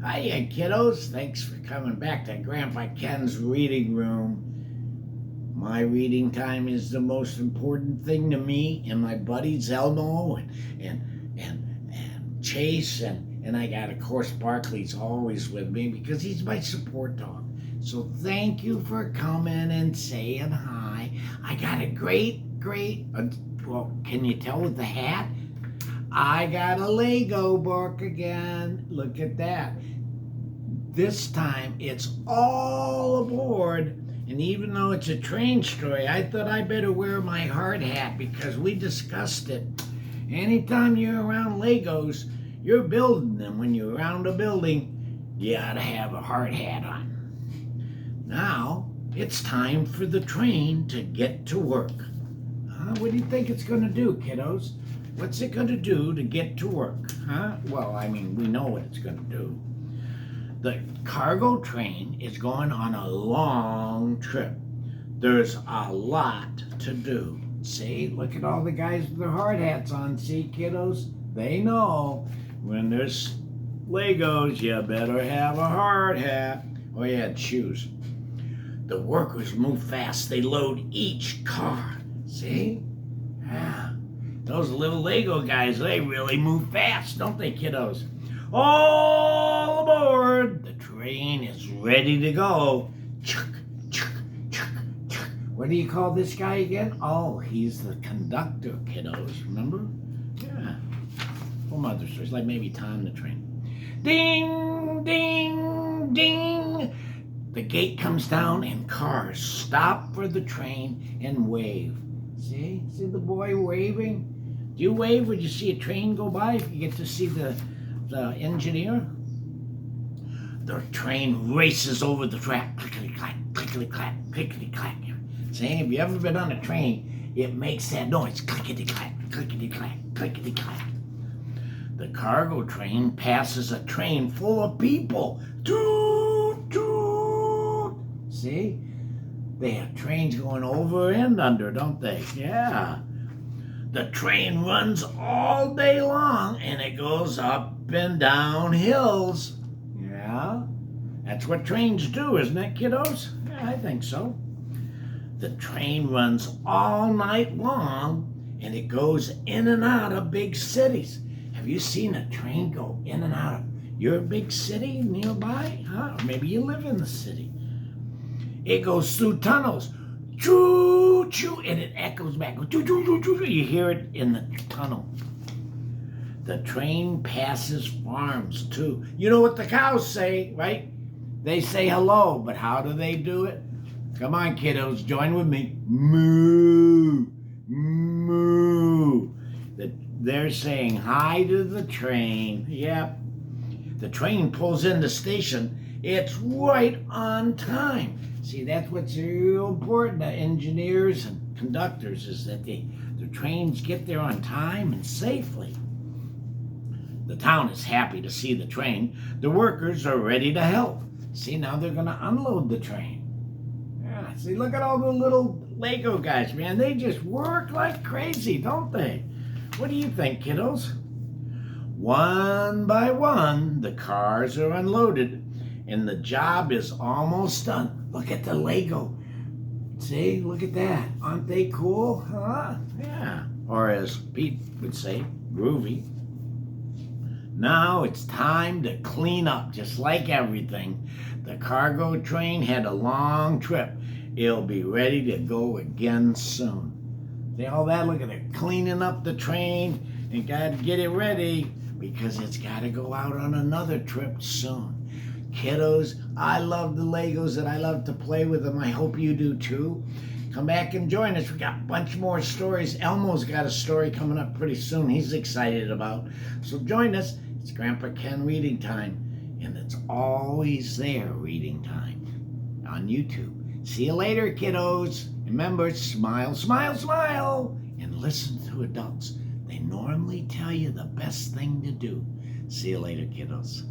Hiya, kiddos. Thanks for coming back to Grandpa Ken's reading room. My reading time is the most important thing to me and my buddies Elmo and Chase and I got, of course, Barkley's always with me because he's my support dog. So thank you for coming and saying hi. I got a great, well, can you tell with the hat? I got a Lego book again. Look at that. This time it's all aboard. And even though it's a train story, I thought I better wear my hard hat because we discussed it. Anytime you're around Legos, you're building them. When you're around a building, you ought to have a hard hat on. Now, it's time for the train to get to work. What do you think it's going to do, kiddos? What's it going to do to get to work? Well, I mean, we know what it's going to do. The cargo train is going on a long trip. There's a lot to do. See, look at all the guys with their hard hats on. See, kiddos? They know when there's Legos, you better have a hard hat. Oh, yeah, and shoes. The workers move fast. They load each car. See? Yeah. Those little Lego guys, they really move fast, don't they, kiddos? All aboard! The train is ready to go. Chuck, chuck, chuck, chuck. What do you call this guy again? Oh, he's the conductor, kiddos. Remember? Yeah. From other stories, like maybe Tom the Train. Ding, ding, ding. The gate comes down and cars stop for the train and wave. See? See the boy waving? Do you wave when you see a train go by if you get to see the engineer? The train races over the track. Clickety-clack, clickety-clack, clickety-clack. See, have you ever been on a train? It makes that noise. Clickety-clack, clickety-clack, clickety-clack. The cargo train passes a train full of people. Toot, toot. See? They have trains going over and under, don't they? Yeah. The train runs all day long and it goes up and down hills. Yeah. That's what trains do, isn't it, kiddos? Yeah, I think so. The train runs all night long and it goes in and out of big cities. Have you seen a train go in and out of your big city nearby? Or maybe you live in the city. It goes through tunnels. Choo, choo, and it echoes back. Choo, choo, choo, choo. You hear it in the tunnel. The train passes farms, too. You know what the cows say, right? They say hello, but how do they do it? Come on, kiddos, join with me. Moo, moo. They're saying hi to the train. Yep. The train pulls in the station. It's right on time. See, that's what's real important to engineers and conductors is that the trains get there on time and safely. The town is happy to see the train. The workers are ready to help. See, now they're going to unload the train. Yeah, see, look at all the little Lego guys, man. They just work like crazy, don't they? What do you think, kiddos? One by one, the cars are unloaded and the job is almost done. Look at the Lego. See, look at that. Aren't they cool? Huh? Yeah. Or as Pete would say, groovy. Now it's time to clean up, just like everything. The cargo train had a long trip. It'll be ready to go again soon. See all that? Look at it. Cleaning up the train and got to get it ready because it's got to go out on another trip soon. Kiddos, I love the Legos and I love to play with them. I hope you do too. Come back and join us. We got a bunch more stories. Elmo's got a story coming up pretty soon he's excited about. So join us. It's Grandpa Ken Reading Time. And it's always there, Reading Time, on YouTube. See you later, kiddos. Remember, smile, smile, smile. And listen to adults. They normally tell you the best thing to do. See you later, kiddos.